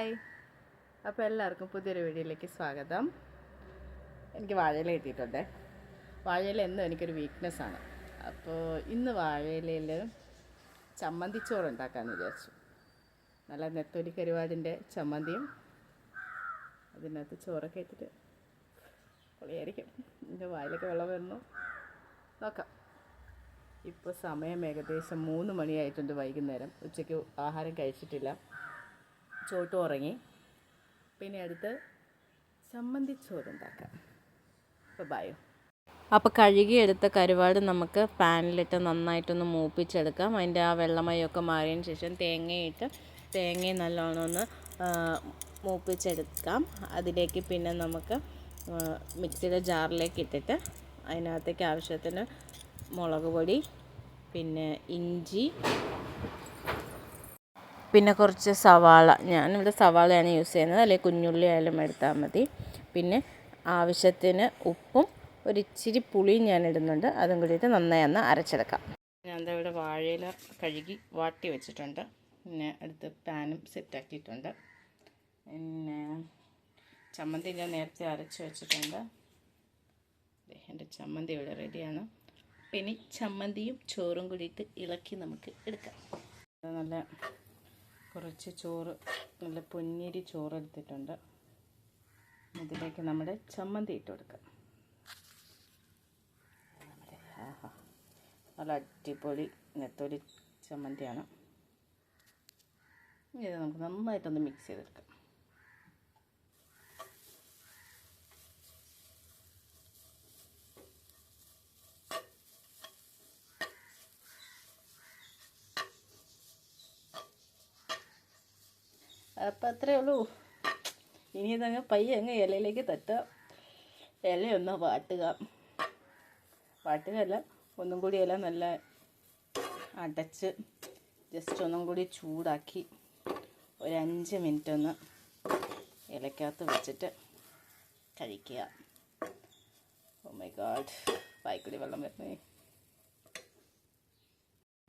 Hi, അപ്പോൾ എല്ലാവർക്കും പുതിയൊരു വീഡിയോയിലേക്ക് സ്വാഗതം. എനിക്ക് വാഴയില കിട്ടിയിട്ടുണ്ട്. വാഴയില എന്നും എനിക്കൊരു വീക്ക്നെസ്സാണ്. അപ്പോൾ ഇന്ന് വാഴയിലയിൽ ചമ്മന്തിച്ചോറ് ഉണ്ടാക്കാമെന്ന് വിചാരിച്ചു. നല്ല നെത്തോലി കരുവാടിൻ്റെ ചമ്മന്തിയും അതിനകത്ത് ചോറൊക്കെ ഇട്ടിട്ട് പൊളിയായിരിക്കും. എൻ്റെ വായിലൊക്കെ വെള്ളം വരുന്നു. നോക്കാം. ഇപ്പോൾ സമയം ഏകദേശം 3 മണിയായിട്ടുണ്ട്. വൈകുന്നേരം ഉച്ചയ്ക്ക് ആഹാരം കഴിച്ചിട്ടില്ല, ചോട്ടും ഉറങ്ങി. പിന്നെ അടുത്ത് ചമ്മന്തിച്ചോറുണ്ടാക്കാം. അപ്പോൾ ബായോ. അപ്പോൾ കഴുകിയെടുത്ത കരുവാട് നമുക്ക് പാനിലിട്ട് നന്നായിട്ടൊന്ന് മൂപ്പിച്ചെടുക്കാം. അതിൻ്റെ ആ വെള്ളമയൊക്കെ മാറിയതിന് ശേഷം തേങ്ങയും നല്ലോണം ഒന്ന് മൂപ്പിച്ചെടുക്കാം. അതിലേക്ക് പിന്നെ നമുക്ക് മിക്സിയുടെ ജാറിലേക്ക് ഇട്ടിട്ട് അതിനകത്തേക്ക് ആവശ്യത്തിന് മുളക് പൊടി, പിന്നെ ഇഞ്ചി, പിന്നെ കുറച്ച് സവാള. ഞാനിവിടെ സവാളയാണ് യൂസ് ചെയ്യുന്നത്, അല്ലെങ്കിൽ കുഞ്ഞുള്ളി ആയാലും എടുത്താൽ മതി. പിന്നെ ആവശ്യത്തിന് ഉപ്പും ഒരിച്ചിരി പുളിയും ഞാൻ ഇടുന്നുണ്ട്. അതും കൂടിയിട്ട് നന്നായി ഒന്ന് അരച്ചെടുക്കാം. ഞാൻ എന്താ ഇവിടെ വാഴയില കഴുകി വാട്ടി വെച്ചിട്ടുണ്ട്. പിന്നെ അടുത്ത് പാനും സെറ്റാക്കിയിട്ടുണ്ട്. പിന്നെ ചമ്മന്തി ഞാൻ നേരത്തെ അരച്ച് വെച്ചിട്ടുണ്ട്. എൻ്റെ ചമ്മന്തി ഇവിടെ റെഡിയാണ്. പിന്നെ ചമ്മന്തിയും ചോറും കൂടിയിട്ട് ഇളക്കി നമുക്ക് എടുക്കാം. നല്ല കുറച്ച് ചോറ്, നല്ല പൊന്നിരി ചോറ് എടുത്തിട്ടുണ്ട്. ഇതിലേക്ക് നമ്മുടെ ചമ്മന്തി ഇട്ട് കൊടുക്കാം. നല്ല അടിപൊളി നെത്തോലി ചമ്മന്തിയാണ്. ഇത് നമുക്ക് നന്നായിട്ടൊന്ന് മിക്സ് ചെയ്തെടുക്കാം. അപ്പം അത്രയേ ഉള്ളൂ. ഇനി ഇതങ്ങ് പയ്യെ അങ്ങ് ഇലയിലേക്ക് തട്ടുക. ഇലയൊന്ന് വാട്ടുകയല്ല, ഒന്നും കൂടി ഇല നല്ല അടച്ച് ജസ്റ്റ് ഒന്നും കൂടി ചൂടാക്കി ഒരു 5 മിനിറ്റ് ഒന്ന് ഇലക്കകത്ത് വെച്ചിട്ട് കഴിക്കുക. ഓ മൈ ഗോഡ്, വായിക്കൂടി വെള്ളം വരുന്നേ.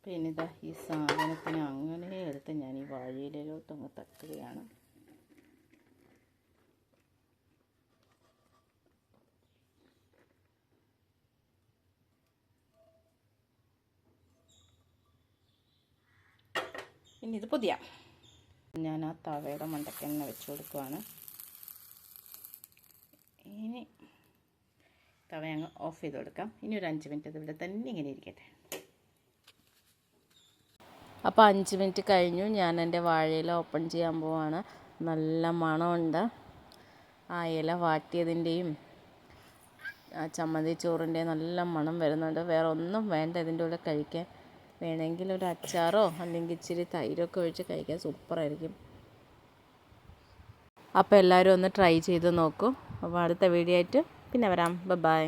പിന്നെ ഇതാ ഈ സാധനത്തിന് അങ്ങനെ എടുത്ത് ഞാൻ ഈ വാഴയിലോട്ടങ്ങ് തട്ടുകയാണ്. ഇനി ഇത് പുതിയ ഞാൻ ആ തവയുടെ മണ്ടയ്ക്ക് തന്നെ വെച്ച് കൊടുക്കുവാണ്. ഇനി തവ അങ്ങ് ഓഫ് ചെയ്ത് കൊടുക്കാം. ഇനി ഒരു 5 മിനിറ്റ് ഇത് ഇവിടെ തന്നെ ഇങ്ങനെ ഇരിക്കട്ടെ. അപ്പോൾ 5 മിനിറ്റ് കഴിഞ്ഞു. ഞാൻ എൻ്റെ വാഴയില ഓപ്പൺ ചെയ്യാൻ പോവാണ്. നല്ല മണമുണ്ട്. ആ ഇല വാട്ടിയതിൻ്റെയും ആ ചമ്മന്തി ചോറിൻ്റെയും നല്ല മണം വരുന്നുണ്ട്. വേറെ ഒന്നും വേണ്ട ഇതിൻ്റെ കൂടെ കഴിക്കാൻ. വേണമെങ്കിൽ ഒരു അച്ചാറോ അല്ലെങ്കിൽ ഇച്ചിരി തൈരൊക്കെ ഒഴിച്ച് കഴിക്കാൻ സൂപ്പറായിരിക്കും. അപ്പോൾ എല്ലാവരും ഒന്ന് ട്രൈ ചെയ്ത് നോക്കൂ. അപ്പോൾ അടുത്ത വീഡിയോ ആയിട്ട് പിന്നെ വരാം. ബൈ.